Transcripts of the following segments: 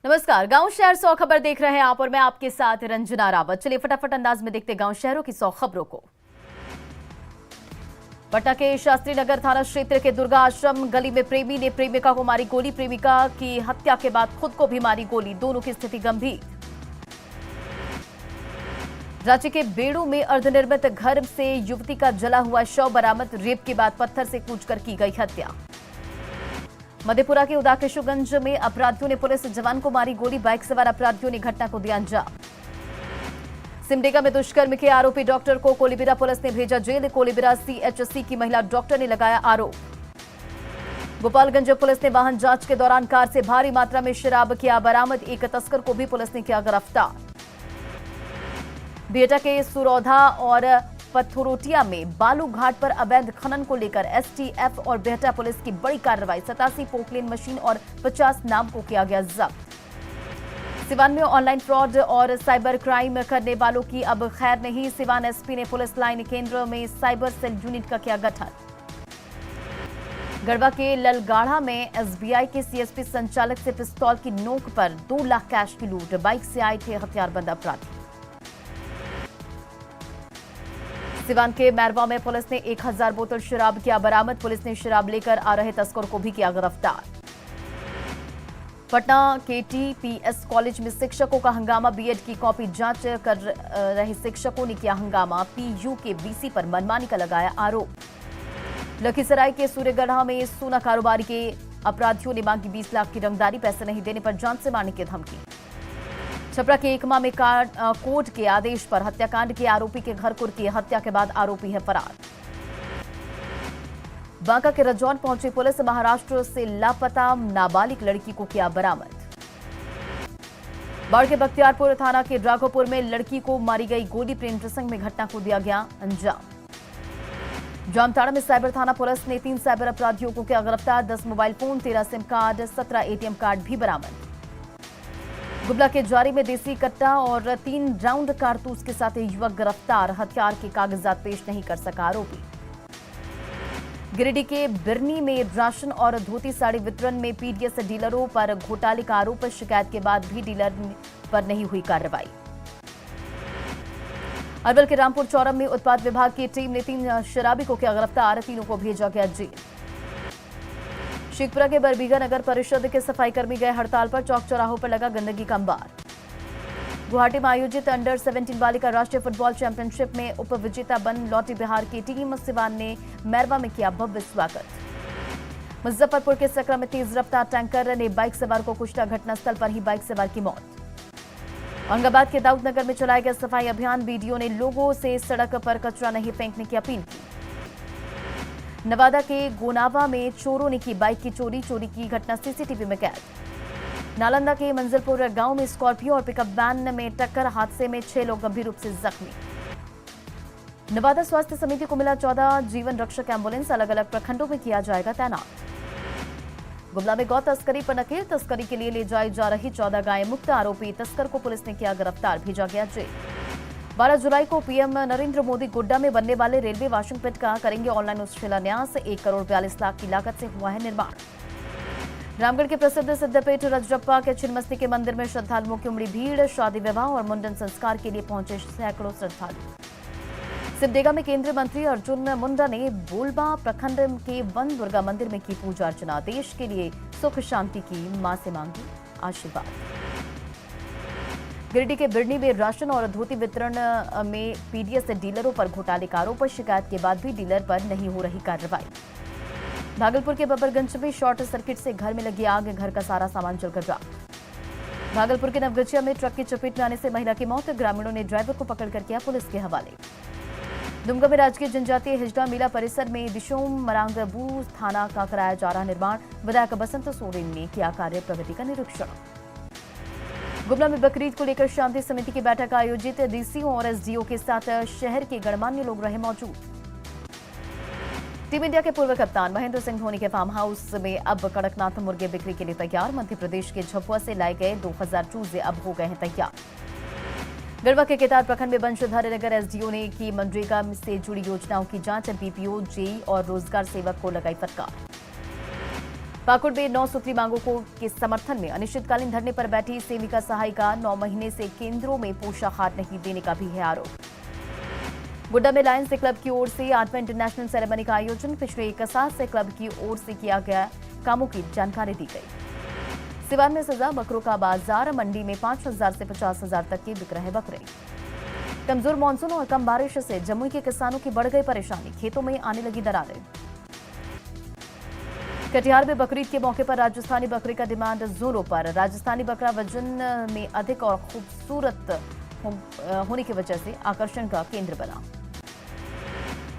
नमस्कार, गांव शहर 100 खबर देख रहे हैं आप और मैं आपके साथ रंजना रावत। चलिए फटाफट अंदाज में देखते गांव शहरों की 100 खबरों को। पटना के शास्त्री नगर थाना क्षेत्र के दुर्गा आश्रम गली में प्रेमी ने प्रेमिका को मारी गोली। प्रेमिका की हत्या के बाद खुद को भी मारी गोली। दोनों की स्थिति गंभीर। रांची के बेड़ू में अर्धनिर्मित घर से युवती का जला हुआ शव बरामद। रेप के बाद पत्थर से कूचकर की गई हत्या। मधेपुरा के उदाकिशुगंज में अपराधियों ने पुलिस जवान को मारी गोली। बाइक सवार अपराधियों ने घटना को दिया अंजाम। सिमडेगा में दुष्कर्म के आरोपी डॉक्टर को कोलीबिरा पुलिस ने भेजा जेल। कोलीबिरा सीएचसी की महिला डॉक्टर ने लगाया आरोप। गोपालगंज पुलिस ने वाहन जांच के दौरान कार से भारी मात्रा में शराब किया बरामद। एक तस्कर को भी पुलिस ने किया गिरफ्तार। बिहटा के सुरौधा और पथरोटिया में बालू घाट पर अवैध खनन को लेकर एसटीएफ और बिहटा पुलिस की बड़ी कार्रवाई। 87 पोकलेन मशीन और 50 नाव को किया गया जब्त। सिवान में ऑनलाइन फ्रॉड और साइबर क्राइम करने वालों की अब खैर नहीं। सिवान एसपी ने पुलिस लाइन केंद्र में साइबर सेल यूनिट का किया गठन। गढ़वा के ललगाढ़ा में एसबीआई के सीएसपी संचालक से पिस्तौल की नोक पर 2 लाख कैश की लूट। बाइक से आए थे हथियारबंद अपराधी। सिवान के मैरवा में पुलिस ने 1000 बोतल शराब किया बरामद। पुलिस ने शराब लेकर आ रहे तस्कर को भी किया गिरफ्तार। पटना के टीपीएस कॉलेज में शिक्षकों का हंगामा। बीएड की कॉपी जांच कर रहे शिक्षकों ने किया हंगामा। पीयू के वीसी पर मनमानी का लगाया आरोप। लखीसराय के सूर्यगढ़ा में सोना कारोबारी के अपराधियों ने मांगी 20 लाख की रंगदारी। पैसे नहीं देने पर जान से मारने की धमकी। छपरा के एकमा में कोर्ट के आदेश पर हत्याकांड के आरोपी के घर कुर्की। हत्या के बाद आरोपी है फरार। बांका के रजौन पहुंची पुलिस। महाराष्ट्र से लापता नाबालिग लड़की को किया बरामद। बाढ़ के बख्तियारपुर थाना के ड्राघोपुर में लड़की को मारी गई गोली। प्रेम प्रसंग में घटना को दिया गया अंजाम। जामताड़ा में साइबर थाना पुलिस ने 3 साइबर अपराधियों को किया गिरफ्तार। 10 mobile phone, 13 SIM card, 17 ATM card भी बरामद। गुबला के जारी में देसी कट्टा और 3 राउंड कारतूस के साथ युवक गिरफ्तार। हथियार के कागजात पेश नहीं कर सका आरोपी। गिरिडीह के बिरनी में राशन और धोती साड़ी वितरण में पीडीएस डीलरों पर घोटाले का आरोप। शिकायत के बाद भी डीलर पर नहीं हुई कार्रवाई। अरवल के रामपुर चौरम में उत्पाद विभाग की टीम ने 3 शराबी को किया गिरफ्तार। तीनों को भेजा गया जेल। शेखपुरा के बरबीघा नगर परिषद के सफाई कर्मी गए हड़ताल पर। चौक चौराहों पर लगा गंदगी का अंबार। गुवाहाटी में आयोजित अंडर 17 बालिका राष्ट्रीय फुटबॉल चैंपियनशिप में उप विजेता बन लौटी बिहार की टीम। सिवान ने मैरवा में किया भव्य स्वागत। मुजफ्फरपुर के सकरा में तेज रफ्तार टैंकर ने बाइक सवार को कुचला। घटनास्थल पर ही बाइक सवार की मौत। औरंगाबाद के दाऊदनगर में चलाया गया सफाई अभियान। बीडीओ ने लोगों से सड़क पर कचरा नहीं फेंकने की अपील की। नवादा के गोनावा में चोरों ने की बाइक की चोरी की घटना सीसीटीवी में कैद। नालंदा के मंजिलपुर गांव में स्कॉर्पियो और पिकअप वैन में टक्कर। हादसे में 6 लोग गंभीर रूप से जख्मी। नवादा स्वास्थ्य समिति को मिला 14 जीवन रक्षक एम्बुलेंस। अलग अलग प्रखंडों में किया जाएगा तैनात। गुमला में गौ तस्करी पर नकेल। तस्करी के लिए ले जाई जा रही 14 गायें मुक्त। आरोपी तस्कर को पुलिस ने किया गिरफ्तार। भेजा गया जेल। 12 जुलाई को पीएम नरेंद्र मोदी गोड्डा में बनने वाले रेलवे वॉशिंग पिट का करेंगे ऑनलाइन शिलान्यास। 1 करोड़ 42 लाख की लागत से हुआ है निर्माण। रामगढ़ के प्रसिद्ध सिद्धपीठ रजरप्पा के छिन्नमस्ती के मंदिर में श्रद्धालुओं की उमड़ी भीड़। शादी विवाह और मुंडन संस्कार के लिए पहुंचे सैकड़ों श्रद्धालु। सिमडेगा में केंद्रीय मंत्री अर्जुन मुंडा ने बोलबा प्रखंड के वन दुर्गा मंदिर में की पूजा अर्चना। देश के लिए सुख शांति की मां से मांगी आशीर्वाद। गिरिडीह के बिरनी में राशन और धोती वितरण में पीडीएस डीलरों पर घोटाले का आरोप। शिकायत के बाद भी डीलर पर नहीं हो रही कार्रवाई। भागलपुर के बबरगंज में शॉर्ट सर्किट से घर में लगी आग। घर का सारा सामान जलकर राख। भागलपुर के नवगछिया में ट्रक की चपेट में आने से महिला की मौत। ग्रामीणों ने ड्राइवर को पकड़कर किया पुलिस के हवाले। दुमका में राजकीय जनजातीय हिजड़ा मेला परिसर में दिशोम मरांगबू थाना का कराया जा रहा निर्माण। विधायक बसंत सोरेन ने किया कार्य प्रगति का निरीक्षण। गुमला में बकरीद को लेकर शांति समिति की बैठक आयोजित। डीसीओ और एसडीओ के साथ शहर के गणमान्य लोग रहे मौजूद। टीम इंडिया के पूर्व कप्तान महेंद्र सिंह धोनी के फार्म हाउस में अब कड़कनाथ मुर्गे बिक्री के लिए तैयार। मध्य प्रदेश के झाबुआ से लाए गए 2000 चूजे अब हो गए हैं तैयार। गढ़वा के केतार प्रखंड में बंशीधर नगर एसडीओ ने की मनरेगा से जुड़ी योजनाओं की जांच। बीपीओ, जेई और रोजगार सेवक को लगाई फटकार। पाकुड़ में 9 सूत्री मांगों के समर्थन में अनिश्चितकालीन धरने पर बैठी सेविका सहायिका 9 महीने से केंद्रों में पोषाहार नहीं देने का भी है आरोप। गुड्डा में लायंस क्लब की ओर से 8वें इंटरनेशनल सेरेमनी का आयोजन पिछले 1 साल से क्लब की ओर से किया गया कामों की जानकारी दी गई। सिवान में सजा बकरों का बाजार, मंडी में 5,000 से 50,000 तक के बिक रहे बकरे। कमजोर मानसून और कम बारिश से जमुई के किसानों की बढ़ गई परेशानी, खेतों में आने लगी दरारें। कटिहार में बकरीद के मौके पर राजस्थानी बकरे का डिमांड जोरों पर। राजस्थानी बकरा वजन में अधिक और खूबसूरत होने की वजह से आकर्षण का केंद्र बना।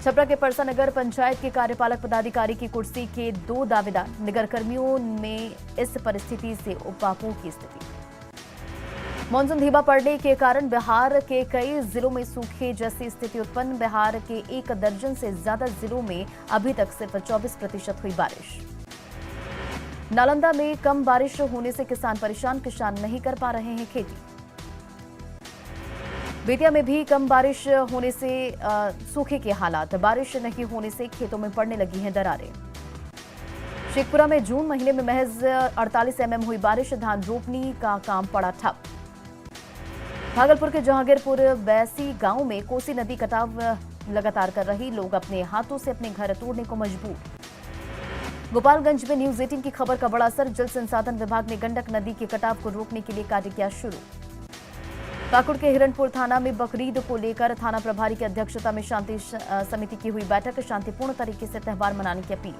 छपरा के परसा नगर पंचायत के कार्यपालक पदाधिकारी की कुर्सी के 2 दावेदार, नगर कर्मियों में इस परिस्थिति से उपवापों की स्थिति। मानसून धीमा पड़ने के कारण बिहार के कई जिलों में सूखे जैसी स्थिति उत्पन्न। बिहार के 1 दर्जन से ज्यादा जिलों में अभी तक सिर्फ 24% हुई बारिश। नालंदा में कम बारिश होने से किसान परेशान, किसान नहीं कर पा रहे हैं खेती। बेतिया में भी कम बारिश होने से सूखे के हालात, बारिश नहीं होने से खेतों में पड़ने लगी हैं दरारें। शेखपुरा में जून महीने में महज 48 mm हुई बारिश, धान रोपनी का काम पड़ा ठप। भागलपुर के जहांगीरपुर बैसी गांव में कोसी नदी कटाव लगातार कर रही, लोग अपने हाथों से अपने घर तोड़ने को मजबूर। गोपालगंज में न्यूज 18 की खबर का बड़ा असर, जल संसाधन विभाग ने गंडक नदी के कटाव को रोकने के लिए कार्य किया शुरू। पाकुड़ के हिरणपुर थाना में बकरीद को लेकर थाना प्रभारी की अध्यक्षता में शांति समिति की हुई बैठक, शांतिपूर्ण तरीके से त्योहार मनाने की अपील।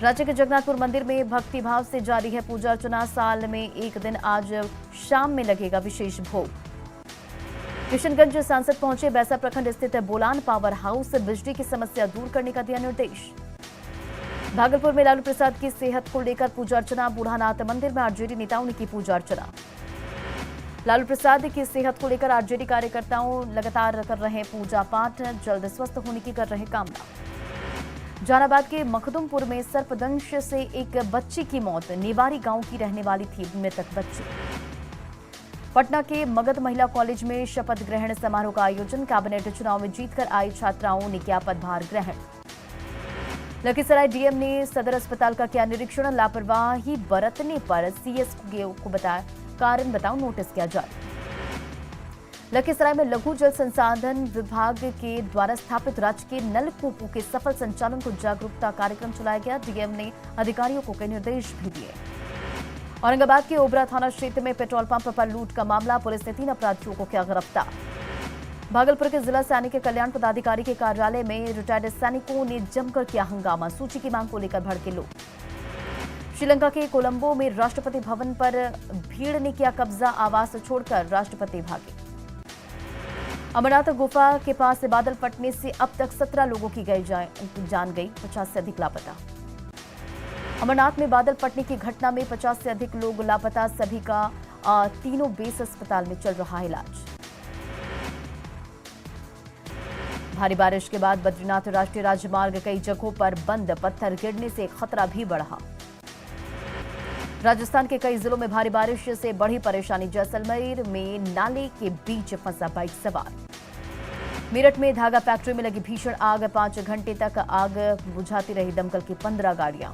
राज्य के जगन्नाथपुर मंदिर में भक्तिभाव से जारी है पूजा अर्चना, साल में एक दिन आज शाम में लगेगा विशेष भोग। किशनगंज सांसद पहुंचे बैसा प्रखंड स्थित बोलान पावर हाउस, बिजली की समस्या दूर करने का दिया निर्देश। भागलपुर में लालू प्रसाद की सेहत को लेकर पूजा अर्चना, बूढ़ानाथ मंदिर में आरजेडी नेताओं ने की पूजा अर्चना। लालू प्रसाद की सेहत को लेकर आरजेडी कार्यकर्ताओं लगातार कर रहे पूजा पाठ, जल्द स्वस्थ होने की कर रहे कामना। जहानाबाद के मखदुमपुर में सर्पदंश से एक बच्ची की मौत, नेवारी गांव की रहने वाली थी मृतक बच्ची। पटना के मगध महिला कॉलेज में शपथ ग्रहण समारोह का आयोजन, कैबिनेट चुनाव में जीतकर आई छात्राओं ने किया पदभार ग्रहण। लखीसराय डीएम ने सदर अस्पताल का किया निरीक्षण, लापरवाही बरतने पर सीएस को बताया कारण बताओ नोटिस किया जारी। लखीसराय में लघु जल संसाधन विभाग के द्वारा स्थापित राजकीय नलकूपों के सफल संचालन को जागरूकता कार्यक्रम चलाया गया, डीएम ने अधिकारियों को कई निर्देश भी दिए। औरंगाबाद के ओबरा थाना क्षेत्र में पेट्रोल पंप पर लूट का मामला, पुलिस ने 3 अपराधियों को किया गिरफ्तार। भागलपुर के जिला सैनिक कल्याण पदाधिकारी के कार्यालय में रिटायर्ड सैनिकों ने जमकर किया हंगामा, सूची की मांग को लेकर भड़के लोग। श्रीलंका के कोलंबो में राष्ट्रपति भवन पर भीड़ ने किया कब्जा, आवास छोड़कर राष्ट्रपति भागे। अमरनाथ गुफा के पास से बादल फटने से अब तक 17 लोगों की जान गई, 50 से अधिक लापता। अमरनाथ में बादल फटने की घटना में 50 से अधिक लोग लापता, सभी का तीनों बेस अस्पताल में चल रहा इलाज। भारी बारिश के बाद बद्रीनाथ राष्ट्रीय राजमार्ग कई जगहों पर बंद, पत्थर गिरने से खतरा भी बढ़ा। राजस्थान के कई जिलों में भारी बारिश से बढ़ी परेशानी, जैसलमेर में नाले के बीच फंसा बाइक सवार। मेरठ में धागा फैक्ट्री में लगी भीषण आग, 5 घंटे तक आग बुझाती रही दमकल की 15 गाड़ियां।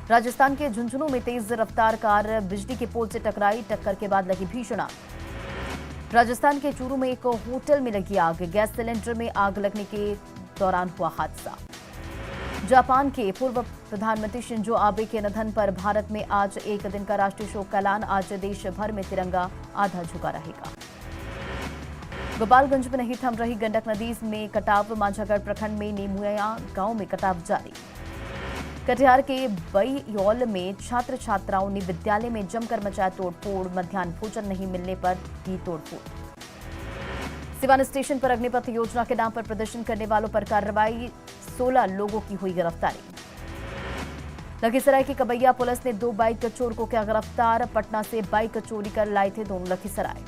राजस्थान के झुंझुनू में तेज रफ्तार कार बिजली के पोल से टकराई, टक्कर के बाद लगी भीषण आग। राजस्थान के चूरू में एक होटल में लगी आग, गैस सिलेंडर में आग लगने के दौरान हुआ हादसा। जापान के पूर्व प्रधानमंत्री शिंजो आबे के निधन पर भारत में आज एक दिन का राष्ट्रीय शोक का ऐलान, आज देश भर में तिरंगा आधा झुका रहेगा। गोपालगंज में नहीं थम रही गंडक नदी में कटाव, मांझागढ़ प्रखंड में नेमुया गांव में कटाव जारी। कटिहार के बईयौल में छात्र छात्राओं ने विद्यालय में जमकर मचाया तोड़फोड़, मध्याह्न भोजन नहीं मिलने पर की तोड़फोड़। सिवान स्टेशन पर अग्निपथ योजना के नाम पर प्रदर्शन करने वालों पर कार्रवाई, 16 लोगों की हुई गिरफ्तारी। लखीसराय की कबैया पुलिस ने 2 बाइक चोर को किया गिरफ्तार, पटना से बाइक चोरी कर लाए थे दोनों लखीसराय।